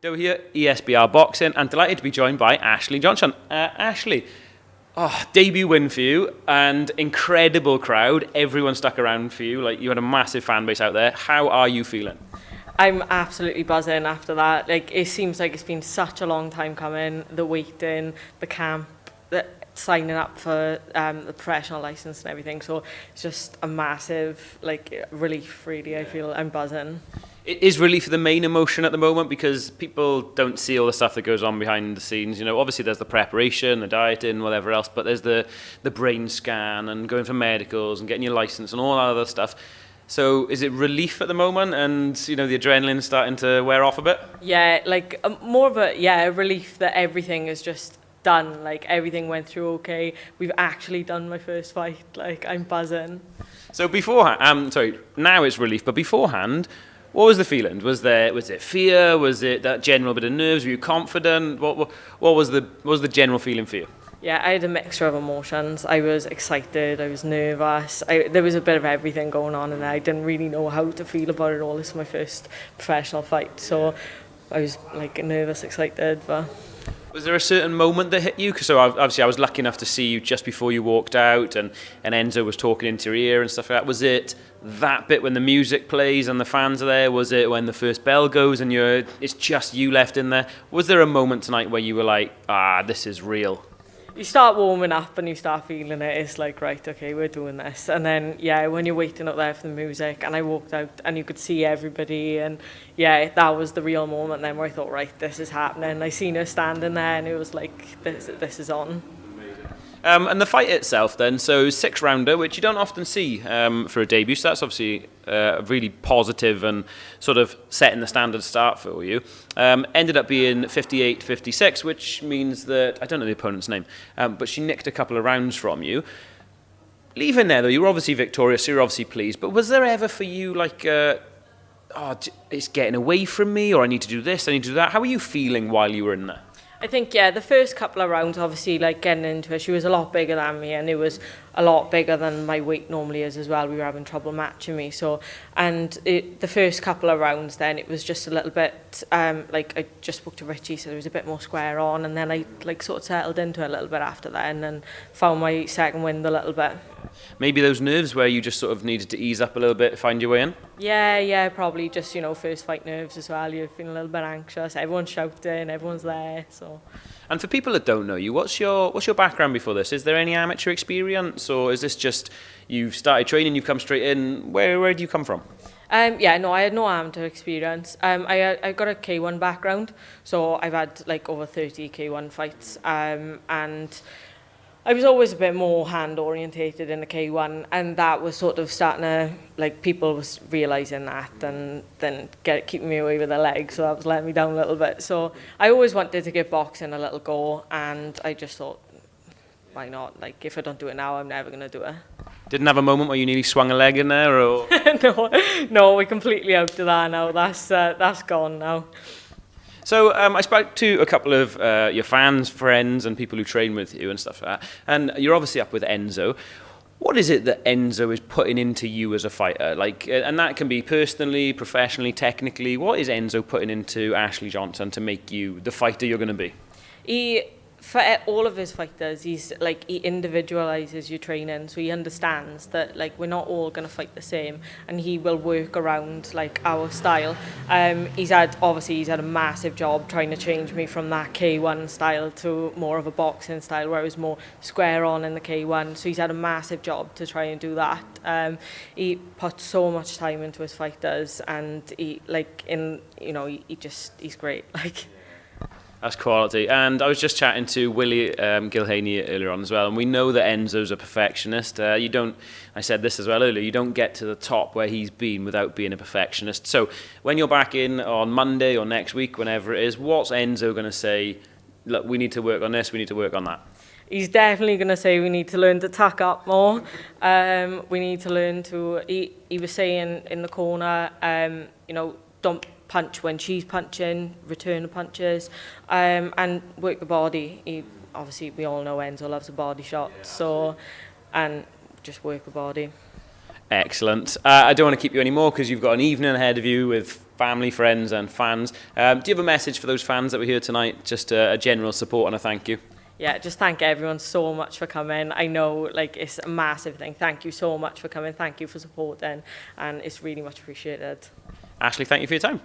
Joe here, ESBR Boxing, and delighted to be joined by Ashleigh Johnson. Ashleigh, debut win for you, and incredible crowd. Everyone stuck around for you. Like, you had a massive fan base out there. How are you feeling? I'm absolutely buzzing after that. Like, it seems like it's been such a long time coming. The waiting, the camp, the signing up for the professional license and everything. So it's just a massive relief. Really, I feel I'm buzzing. It is relief the main emotion at the moment because people don't see all the stuff that goes on behind the scenes. You know, obviously there's the preparation, the dieting, whatever else, but there's the brain scan and going for medicals and getting your license and all that other stuff. So is it relief at the moment and, you know, the adrenaline's starting to wear off a bit? Yeah, more of a relief that everything is just done. Like, everything went through okay. We've actually done my first fight. Like, I'm buzzing. So beforehand, now it's relief, but beforehand, what was the feeling? Was it fear? Was it that general bit of nerves? Were you confident? What was the general feeling for you? Yeah, I had a mixture of emotions. I was excited, I was nervous. There was a bit of everything going on, and I didn't really know how to feel about it all. This was my first professional fight, so I was nervous, excited, but... Was there a certain moment that hit you? Because obviously I was lucky enough to see you just before you walked out, and Enzo was talking into your ear and stuff like that. Was it that bit when the music plays and the fans are there? Was it when the first bell goes and it's just you left in there? Was there a moment tonight where you were like, this is real? You start warming up and you start feeling it. It's like, right, okay, we're doing this. And then, when you're waiting up there for the music, and I walked out and you could see everybody, and that was the real moment then where I thought, right, this is happening. I seen her standing there and it was like, this is on. And the fight itself then, so 6-rounder, which you don't often see for a debut, so that's obviously a really positive and sort of setting the standard start for you. Ended up being 58-56, which means that, I don't know the opponent's name, but she nicked a couple of rounds from you. Leaving there though, you were obviously victorious, so you're obviously pleased, but was there ever for you like, it's getting away from me, or I need to do this, I need to do that? How were you feeling while you were in there? I think, the first couple of rounds, obviously, getting into it, she was a lot bigger than me, and it was a lot bigger than my weight normally is as well. We were having trouble matching me. So, the first couple of rounds then, it was just a little bit, I just spoke to Richie, so there was a bit more square on, and then I, sort of settled into it a little bit after then, and found my second wind a little bit. Maybe those nerves where you just sort of needed to ease up a little bit, find your way in? Yeah, probably just, first fight nerves as well. You're feeling a little bit anxious. Everyone's shouting, everyone's there, so... And for people that don't know you, what's your background before this? Is there any amateur experience, or is this just you've started training, you've come straight in? Where do you come from? I had no amateur experience. I got a K1 background, so I've had over 30 K1 fights, and I was always a bit more hand orientated in the K1, and that was sort of starting to, people was realising that, and then keeping me away with the legs, so that was letting me down a little bit. So I always wanted to give boxing a little go, and I just thought, why not? If I don't do it now, I'm never going to do it. Didn't have a moment where you nearly swung a leg in there, or? No, we're completely out of that now. That's gone now. So I spoke to a couple of your fans, friends, and people who train with you and stuff like that. And you're obviously up with Enzo. What is it that Enzo is putting into you as a fighter? And that can be personally, professionally, technically. What is Enzo putting into Ashleigh Johnson to make you the fighter you're going to be? For all of his fighters, he individualizes your training, so he understands that we're not all going to fight the same, and he will work around our style. He's had a massive job trying to change me from that K1 style to more of a boxing style where it was more square on in the K1. So he's had a massive job to try and do that. He puts so much time into his fighters, and he's great. That's quality. And I was just chatting to Willie Gilhaney earlier on as well, and we know that Enzo's a perfectionist. I said this as well earlier, you don't get to the top where he's been without being a perfectionist. So when you're back in on Monday or next week, whenever it is, what's Enzo going to say, look, we need to work on this, we need to work on that? He's definitely going to say we need to learn to tuck up more. We need to learn to... He was saying in the corner, don't punch when she's punching, return the punches, and work the body. Obviously, we all know Enzo loves a body shot, and just work the body. Excellent. I don't want to keep you anymore because you've got an evening ahead of you with family, friends and fans. Do you have a message for those fans that were here tonight? Just a general support and a thank you. Yeah, just thank everyone so much for coming. I know like it's a massive thing. Thank you so much for coming. Thank you for supporting, and it's really much appreciated. Ashleigh, thank you for your time.